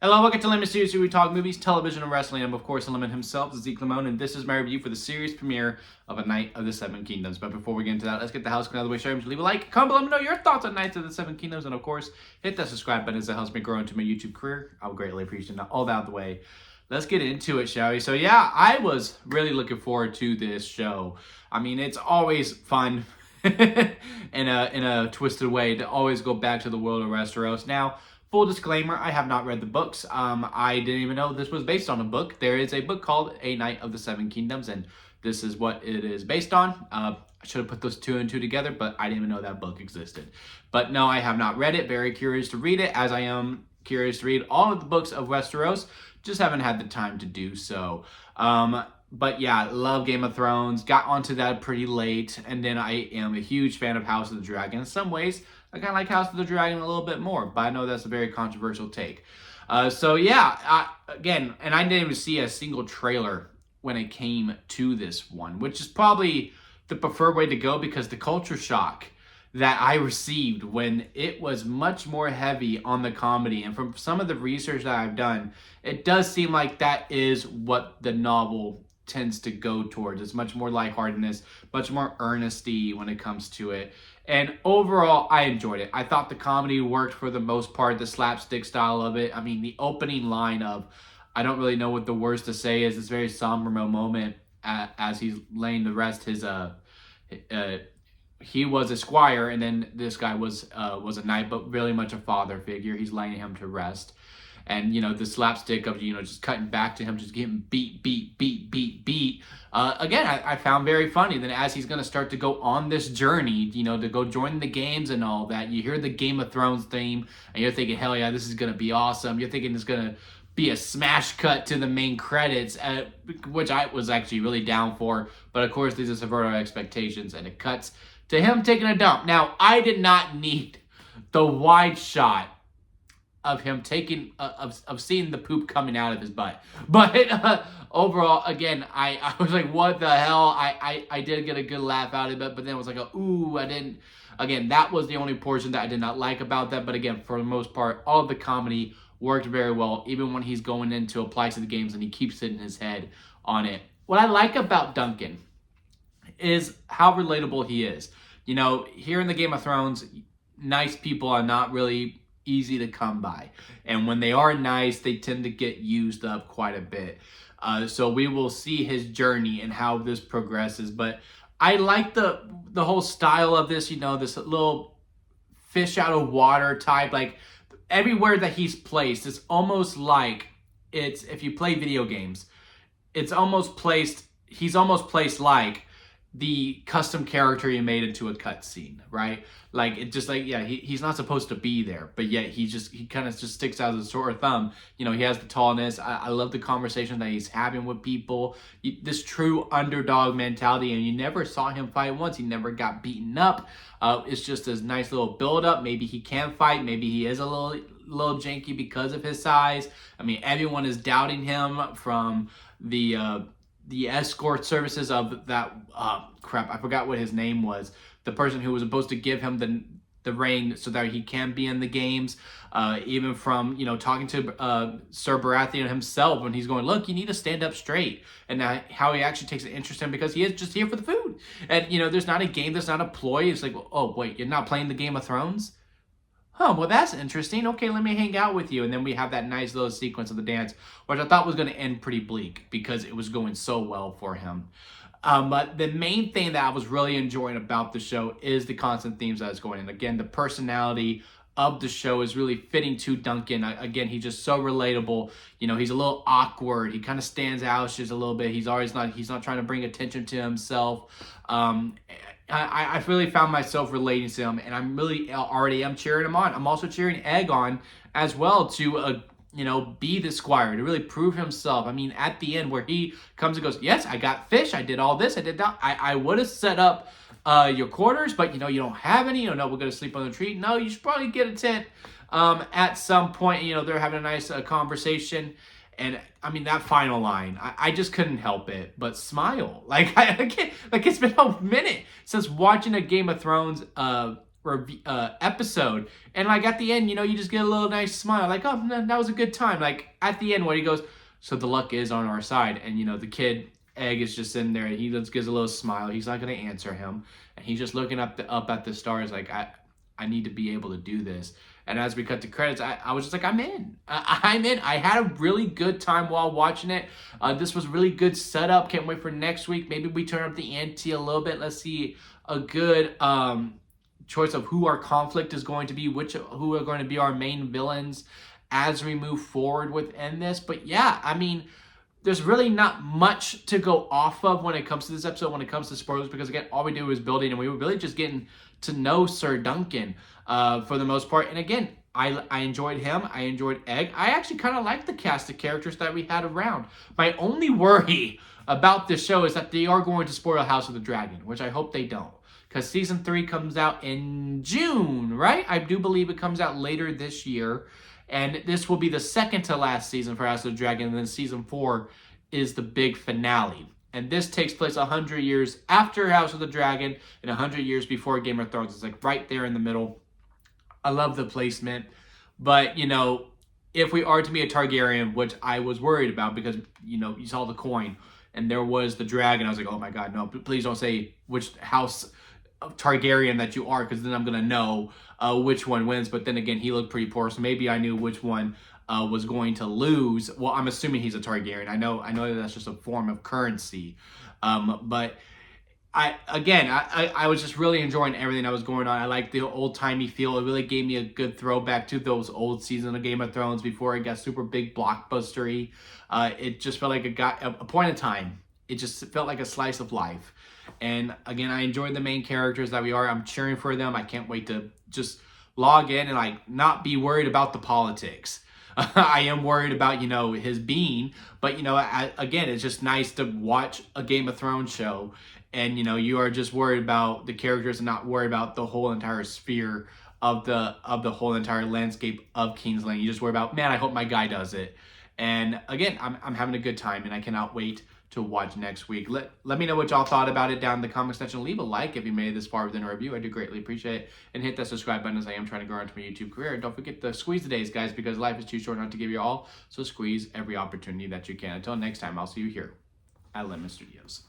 Hello, welcome to Lemon Series, where we talk movies, television, and wrestling. I'm, of course, Lemon himself, Zeke Lemon, and this is my review for the series premiere of A Knight of the Seven Kingdoms. But before we get into that, let's get the house clean out of the way. Sure, leave a like, comment below, let me know your thoughts on Knights of the Seven Kingdoms, and of course, hit that subscribe button as it helps me grow into my YouTube career. I would greatly appreciate that. All that out of the way. Let's get into it, shall we? So yeah, I was really looking forward to this show. I mean, it's always fun in a twisted way to always go back to the world of Westeros. Now, full disclaimer, I have not read the books. I didn't even know this was based on a book. There is a book called A Knight of the Seven Kingdoms, and this is what it is based on. I should have put those two and two together, but I didn't even know that book existed. But no, I have not read it. Very curious to read it, as I am curious to read all of the books of Westeros. Just haven't had the time to do so. But yeah, love Game of Thrones. Got onto that pretty late, and then I am a huge fan of House of the Dragon. In some ways, I kind of like House of the Dragon a little bit more, but I know that's a very controversial take. So yeah, again, and I didn't even see a single trailer when it came to this one, which is probably the preferred way to go because the culture shock that I received when it was much more heavy on the comedy. And from some of the research that I've done, it does seem like that is what the novel tends to go towards. It's much more lightheartedness, much more earnesty when it comes to it. And overall, I enjoyed it. I thought the comedy worked for the most part, the slapstick style of it. I mean, the opening line of, I don't really know what the words to say is, this very somber moment as he's laying to rest his, he was a squire, and then this guy was a knight, but really much a father figure. He's laying him to rest. And, the slapstick of, just cutting back to him, just getting beat. Again, I found very funny. Then as he's going to start to go on this journey, to go join the games and all that, you hear the Game of Thrones theme, and you're thinking, hell yeah, this is going to be awesome. You're thinking it's going to be a smash cut to the main credits, which I was actually really down for. But of course, these are subvert our expectations, and it cuts to him taking a dump. Now, I did not need the wide shot of him taking of seeing the poop coming out of his butt, but overall, again, I was like, what the hell? I did get a good laugh out of it, but then it was like, ooh, I didn't. Again, that was the only portion that I did not like about that. But again, for the most part, all of the comedy worked very well, even when he's going in to apply to the games and he keeps hitting his head on it. What I like about Duncan is how relatable he is. Here in the Game of Thrones, nice people are not really easy to come by, and when they are nice, they tend to get used up quite a bit. So we will see his journey and how this progresses. But I like the whole style of this. This little fish out of water type. Like everywhere that he's placed, it's almost like it's if you play video games, it's almost placed. He's almost placed like the custom character you made into a cutscene, right? Like it just like, yeah, he's not supposed to be there, but yet he kind of just sticks out as a sore thumb. He has the tallness. I love the conversation that he's having with people. This true underdog mentality, and you never saw him fight once. He never got beaten up. It's just this nice little build up. Maybe he can fight. Maybe he is a little janky because of his size. I mean, everyone is doubting him from the escort services of that crap. I forgot what his name was. The person who was supposed to give him the reign so that he can be in the games. Even from talking to Sir Baratheon himself when he's going, look, you need to stand up straight, and how he actually takes an interest in him because he is just here for the food. And there's not a game, there's not a ploy. It's like, oh wait, you're not playing the Game of Thrones? Oh, well, that's interesting. Okay, let me hang out with you. And then we have that nice little sequence of the dance, which I thought was going to end pretty bleak because it was going so well for him. But the main thing that I was really enjoying about the show is the constant themes that it's going in. Again, the personality of the show is really fitting to Duncan. Again, he's just so relatable. He's a little awkward. He kind of stands out just a little bit. He's not trying to bring attention to himself. I really found myself relating to him, and I'm really already am cheering him on. I'm also cheering Egg on as well to be the squire, to really prove himself. I mean, at the end where he comes and goes, yes, I got fish, I did all this, I did that. I would have set up your quarters, but you don't have any. No, we're going to sleep on the tree. No, you should probably get a tent at some point. They're having a nice conversation. And I mean, that final line, I just couldn't help it but smile. Like I can't, like it's been a minute since watching a Game of Thrones episode, and like at the end, you just get a little nice smile, like, oh, that was a good time. Like at the end, when he goes, so the luck is on our side, and the kid Egg is just in there, and he just gives a little smile. He's not gonna answer him, and he's just looking up at the stars, like I need to be able to do this. And as we cut to credits, I was just like, I'm in. I'm in. I had a really good time while watching it. This was really good setup. Can't wait for next week. Maybe we turn up the ante a little bit. Let's see a good choice of who our conflict is going to be, who are going to be our main villains as we move forward within this. But yeah, I mean, there's really not much to go off of when it comes to this episode, when it comes to spoilers, because again, all we do is building, and we were really just getting to know Sir Duncan for the most part. And again, I enjoyed him. I enjoyed Egg. I actually kind of liked the cast of characters that we had around. My only worry about this show is that they are going to spoil House of the Dragon, which I hope they don't. Because season 3 comes out in June, right? I do believe it comes out later this year. And this will be the second to last season for House of the Dragon. And then season 4 is the big finale. And this takes place 100 years after House of the Dragon and 100 years before Game of Thrones. It's like right there in the middle. I love the placement. But, if we are to be a Targaryen, which I was worried about because, you saw the coin and there was the dragon. I was like, oh my God, no, please don't say which house of Targaryen that you are, because then I'm going to know which one wins. But then again, he looked pretty poor, so maybe I knew which one was going to lose. Well, I'm assuming he's a Targaryen. I know that that's just a form of currency. But I was just really enjoying everything that was going on. I like the old-timey feel. It really gave me a good throwback to those old seasons of Game of Thrones before it got super big blockbustery. It just felt like a point in time. It just felt like a slice of life. And again, I enjoyed the main characters that we are. I'm cheering for them. I can't wait to just log in and like not be worried about the politics. I am worried about, his being, but again, it's just nice to watch a Game of Thrones show and, you are just worried about the characters and not worried about the whole entire sphere of the whole entire landscape of King's Landing. You just worry about, man, I hope my guy does it. And again, I'm having a good time and I cannot wait to watch next week. Let me know what y'all thought about it down in the comment section. Leave a like if you made it this far within a review. I do greatly appreciate it. And hit that subscribe button as I am trying to grow into my YouTube career. Don't forget to squeeze the days, guys, because life is too short not to give you all. So squeeze every opportunity that you can. Until next time, I'll see you here at Lemon Studios.